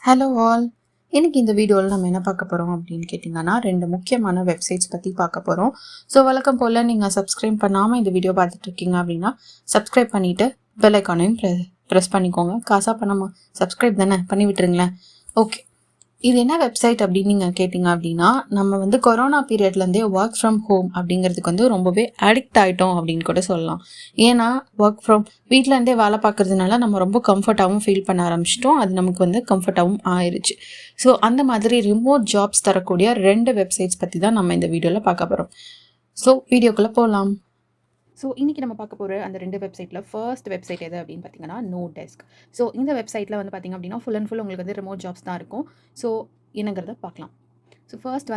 Hello all. இன்னைக்கு இந்த வீடியோவில் நம்ம என்ன பார்க்க போகிறோம் அப்படின்னு கேட்டிங்கன்னா, 2 முக்கியமான வெப்சைட்ஸ் பற்றி பார்க்க போகிறோம். ஸோ வழக்கம் போல் நீங்கள் சப்ஸ்கிரைப் பண்ணாமல் இந்த வீடியோ பார்த்துட்ருக்கீங்க அப்படின்னா, சப்ஸ்கிரைப் பண்ணிவிட்டு பெல் ஐக்கானையும் ப்ரெஸ் பண்ணிக்கோங்க. காசாக பண்ணாமல் சப்ஸ்கிரைப் தானே பண்ணி விட்டுருங்களேன். ஓகே, இது என்ன வெப்சைட் அப்படின்னு நீங்கள் கேட்டிங்க அப்படின்னா, நம்ம கொரோனா பீரியட்லேருந்தே ஒர்க் ஃப்ரம் ஹோம் அப்படிங்கிறதுக்கு ரொம்பவே அடிக்ட் ஆகிட்டோம் அப்படின்னு கூட சொல்லலாம். ஏன்னா ஒர்க் ஃப்ரம் வீட்டிலேருந்தே வேலை பார்க்குறதுனால நம்ம ரொம்ப கம்ஃபர்ட்டாகவும் ஃபீல் பண்ண ஆரம்பிச்சிட்டோம். அது நமக்கு கம்ஃபர்ட்டாகவும் ஆயிடுச்சு. ஸோ அந்த மாதிரி ரிமோட் ஜாப்ஸ் தரக்கூடிய 2 வெப்சைட்ஸ் பற்றி தான் நம்ம இந்த வீடியோவில் பார்க்க போகிறோம். ஸோ வீடியோக்குள்ளே போகலாம். ஸோ இன்றைக்கி நம்ம பார்க்க போகிற அந்த 2 வெப்சைட்டில் ஃபர்ஸ்ட் வெப்சைட் எது அப்படின்னு பார்த்தீங்கன்னா நோ டெஸ்க். ஸோ இந்த வெப்சைட்டில் பார்த்திங்க அப்படின்னா ஃபுல் அண்ட் ஃபுல் உங்களுக்கு ரிமோட் ஜாப்ஸ் தான் இருக்கும். ஸோ என்னங்கிறத பார்க்கலாம். ஸோ ஃபர்ஸ்ட்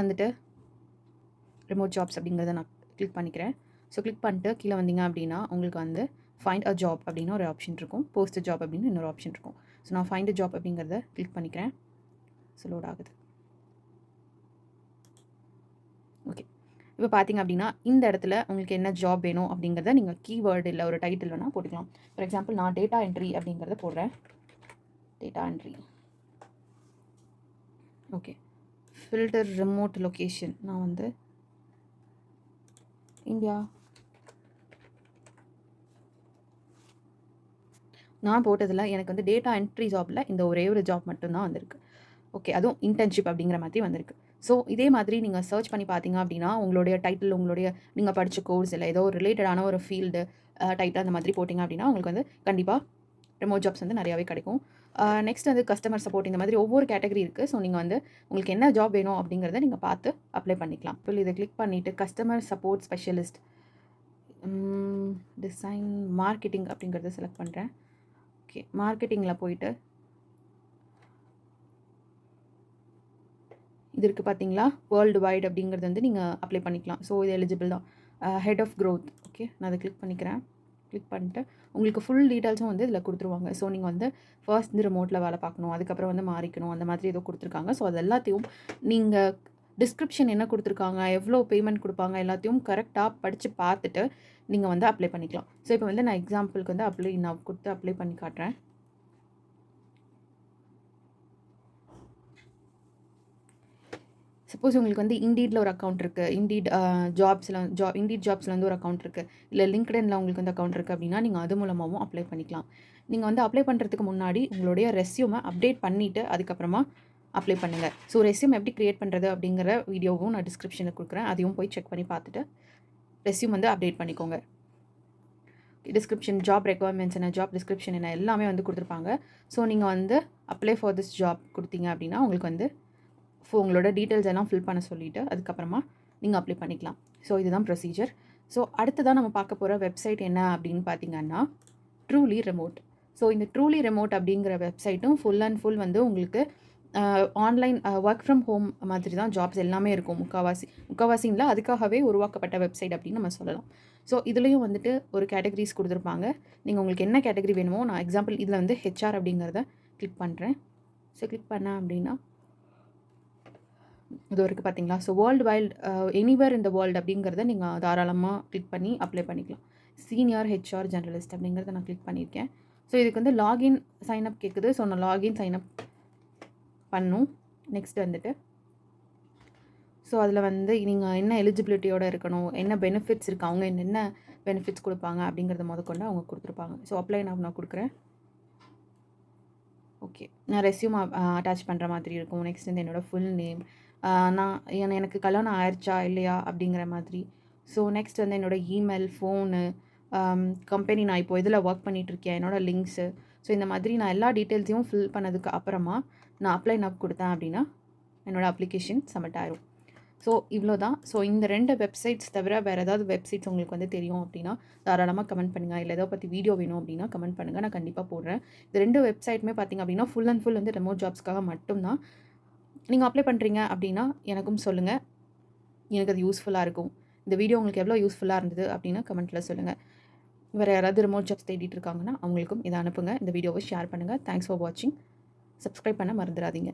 ரிமோட் ஜாப்ஸ் அப்படிங்கிறத நான் கிளிக் பண்ணிக்கிறேன். ஸோ கிளிக் பண்ணிட்டு கீழே வந்தீங்க அப்படின்னா உங்களுக்கு ஃபைண்ட் அ ஜாப் அப்படின்னு ஒரு ஆப்ஷன் இருக்கும். போஸ்ட் ஜாப் அப்படின்னு இன்னொரு ஆப்ஷன் இருக்கும். ஸோ நான் ஃபைண்ட் அ ஜாப் அப்படிங்கிறத கிளிக் பண்ணிக்கிறேன். ஸோ லோட் ஆகுது. ஓகே, இப்போ பார்த்தீங்க அப்படின்னா இந்த இடத்துல உங்களுக்கு என்ன ஜாப் வேணும் அப்படிங்கிறத நீங்கள் கீவேர்டு இல்லை ஒரு டைட்டில் வேணால் போட்டுக்கலாம். ஃபார் எக்ஸாம்பிள் நான் டேட்டா என்ட்ரி அப்படிங்கிறத போடுறேன். Data entry. Okay, filter remote location நான் இந்தியா. நான் போட்டதில் எனக்கு டேட்டா என்ட்ரி ஜாபில் இந்த ஒரே ஒரு ஜாப் மட்டும்தான் வந்திருக்கு. ஓகே, அதுவும் இன்டர்ன்ஷிப் அப்படிங்கிற மாதிரி வந்திருக்கு. ஸோ இதே மாதிரி நீங்கள் சர்ச் பண்ணி பார்த்தீங்க அப்படின்னா உங்களுடைய டைட்டில் நீங்கள் படித்த கோர்ஸ் இல்லை ஏதோ ஒரு ரிலேட்டடான ஒரு ஃபீல்டு டைட்டில் அந்த மாதிரி போட்டிங்க அப்படின்னா உங்களுக்கு கண்டிப்பாக ரிமோட் ஜாப்ஸ் நிறையாவே கிடைக்கும். நெக்ஸ்ட் கஸ்டமர் சப்போர்ட் இந்த மாதிரி ஒவ்வொரு கேட்டகரி இருக்குது. ஸோ நீங்கள் உங்களுக்கு என்ன ஜாப் வேணும் அப்படிங்கிறத நீங்கள் பார்த்து அப்ளை பண்ணிக்கலாம். இப்போ இதை கிளிக் பண்ணிவிட்டு customer support specialist design marketing அப்படிங்கிறத செலக்ட் பண்ணுறேன். ஓகே, மார்க்கெட்டிங்கில் போயிட்டு இது இருக்குது பார்த்தீங்களா, வேர்ல்டு வைட் அப்படிங்கிறது நீங்கள் அப்ளை பண்ணிக்கலாம். ஸோ இது எலிஜிபிள் தான். Head of growth. ஓகே, நான் அதை கிளிக் பண்ணிக்கிறேன். கிளிக் பண்ணிட்டு உங்களுக்கு ஃபுல் டீட்டெயில்ஸும் இதில் கொடுத்துருவாங்க. ஸோ நீங்கள் ஃபர்ஸ்ட் ரிமோட்டில் வேலை பார்க்கணும், அதுக்கப்புறம் மாறிக்கணும், அந்த மாதிரி ஏதோ கொடுத்துருக்காங்க. ஸோ அது எல்லாத்தையும் நீங்கள் டிஸ்கிரிப்ஷன் என்ன கொடுத்துருக்காங்க, எவ்வளோ பேமெண்ட் கொடுப்பாங்க, எல்லாத்தையும் கரெக்டாக படித்து பார்த்துட்டு நீங்கள் அப்ளை பண்ணிக்கலாம். ஸோ இப்போ நான் எக்ஸாம்பிளுக்கு நான் கொடுத்து அப்ளை பண்ணி காட்டுறேன். சப்போஸ் உங்களுக்கு இண்டீடில் ஒரு அக்கௌண்ட் இருக்குது, இண்டீட் ஜாப்ஸில் ஒரு அக்கௌண்ட் இருக்குது, இல்லை லிங்க்டின்ல உங்களுக்கு அக்கௌண்ட் இருக்குது அப்படின்னா நீங்கள் அது மூலமாகவும் அப்ளை பண்ணிக்கலாம். நீங்கள் அப்ளை பண்ணுறதுக்கு முன்னாடி உங்களுடைய ரெஸ்யூமை அப்டேட் பண்ணிவிட்டு அதுக்கப்புறமா அப்ளை பண்ணுங்கள். ஸோ ரெஸ்யூம் எப்படி க்ரியேட் பண்ணுறது அப்படிங்கிற வீடியோவும் நான் டிஸ்கிரிப்ஷனில் கொடுக்குறேன். அதையும் போய் செக் பண்ணி பார்த்துட்டு ரெஸ்யூம் அப்டேட் பண்ணிக்கோங்க. டிஸ்கிரிப்ஷன், ஜாப் ரெக்குவயர்மெண்ட்ஸ் என்ன, ஜாப் டிஸ்கிரிப்ஷன் என்ன எல்லாமே கொடுத்துருப்பாங்க. ஸோ நீங்கள் அப்ளை ஃபார் திஸ் ஜாப் கொடுத்தீங்க அப்படின்னா உங்களுக்கு உங்களோட டீட்டெயில்ஸ் எல்லாம் ஃபில் பண்ண சொல்லிவிட்டு அதுக்கப்புறமா நீங்கள் அப்ளை பண்ணிக்கலாம். ஸோ இதுதான் ப்ரொசீஜர். ஸோ அடுத்ததான் நம்ம பார்க்க போகிற வெப்சைட் என்ன அப்படின்னு பார்த்தீங்கன்னா ட்ரூலி ரிமோட். ஸோ இந்த ட்ரூலி ரிமோட் அப்படிங்கிற வெப்சைட்டும் ஃபுல் அண்ட் ஃபுல் உங்களுக்கு ஆன்லைன் ஒர்க் ஃப்ரம் ஹோம் மாதிரி தான் ஜாப்ஸ் எல்லாமே இருக்கும். முக்கால்வாசியில் அதுக்காகவே உருவாக்கப்பட்ட வெப்சைட் அப்படின்னு நம்ம சொல்லலாம். ஸோ இதுலேயும் ஒரு கேட்டகரிஸ் கொடுத்துருப்பாங்க. நீங்கள் உங்களுக்கு என்ன கேட்டகரி வேணுமோ, நான் எக்ஸாம்பிள் இதில் ஹெச்ஆர் அப்படிங்கிறத கிளிக் பண்ணுறேன். ஸோ கிளிக் பண்ணேன் அப்படின்னா இது இருக்குது பார்த்தீங்களா. ஸோ வேர்ல்டு வைல்டு எனிவேர் இந்த வேர்ல்டு அப்படிங்கிறத நீங்கள் தாராளமாக கிளிக் பண்ணி அப்ளை பண்ணிக்கலாம். சீனியர் ஹெச்ஆர் ஜெர்னலிஸ்ட் அப்படிங்கிறத நான் கிளிக் பண்ணியிருக்கேன். ஸோ இதுக்கு லாகின் சைன்அப் கேட்குது. ஸோ நான் லாகின் சைன்அப் பண்ணும். நெக்ஸ்ட் ஸோ அதில் நீங்கள் என்ன எலிஜிபிலிட்டியோடு இருக்கணும், என்ன பெனிஃபிட்ஸ் இருக்குது, அவங்க என்னென்ன பெனிஃபிட்ஸ் கொடுப்பாங்க அப்படிங்கிறத முதற்கொண்டு அவங்க கொடுத்துருப்பாங்க. ஸோ அப்ளை நான் கொடுக்குறேன். ஓகே, நான் ரெஸ்யூம் அட்டாச் பண்ணுற மாதிரி இருக்கும். நெக்ஸ்ட் என்னோடய ஃபுல் நேம், எனக்கு கல்யாணம் ஆயிடுச்சா இல்லையா அப்படிங்கிற மாதிரி. ஸோ நெக்ஸ்ட் என்னோடய இமெயில், ஃபோனு, கம்பெனி, நான் இப்போ இதில் ஒர்க் பண்ணிகிட்ருக்கேன், என்னோடய லிங்க்ஸு. ஸோ இந்த மாதிரி நான் எல்லா டீட்டெயில்ஸையும் ஃபில் பண்ணதுக்கு அப்புறமா நான் அப்ளை நவ் கொடுத்தேன் அப்படின்னா என்னோடய அப்ளிகேஷன் சப்மிட் ஆயிரும். ஸோ இவ்வளோ தான். ஸோ இந்த 2 வெப்சைட்ஸ் தவிர வேறு ஏதாவது வெப்சைட்ஸ் உங்களுக்கு தெரியும் அப்படின்னா தாராளமாக கமெண்ட் பண்ணுங்கள். இல்லை ஏதோ பற்றி வீடியோ வேணும் அப்படின்னா கமெண்ட் பண்ணுங்கள், நான் கண்டிப்பாக போடுறேன். இந்த 2 வெப்சைட்டுமே பார்த்திங்க அப்படின்னா ஃபுல் அண்ட் ஃபுல் ரிமோட் ஜாப்ஸ்க்காக மட்டும்தான். நீங்கள் அப்ளை பண்ணுறீங்க அப்படின்னா எனக்கும் சொல்லுங்கள், எனக்கு அது யூஸ்ஃபுல்லாக இருக்கும். இந்த வீடியோ உங்களுக்கு எவ்வளோ யூஸ்ஃபுல்லாக இருந்தது அப்படின்னா கமெண்ட்டில் சொல்லுங்கள். வேறு யாராவது ரிமோட் ஜாப்ஸ் தேடிட்டு இருக்காங்கன்னா அவங்களுக்கும் இதை அனுப்புங்க. இந்த வீடியோவை ஷேர் பண்ணுங்கள். தேங்க்ஸ் ஃபார் வாட்சிங். சப்ஸ்கிரைப் பண்ண மறந்துடாதீங்க.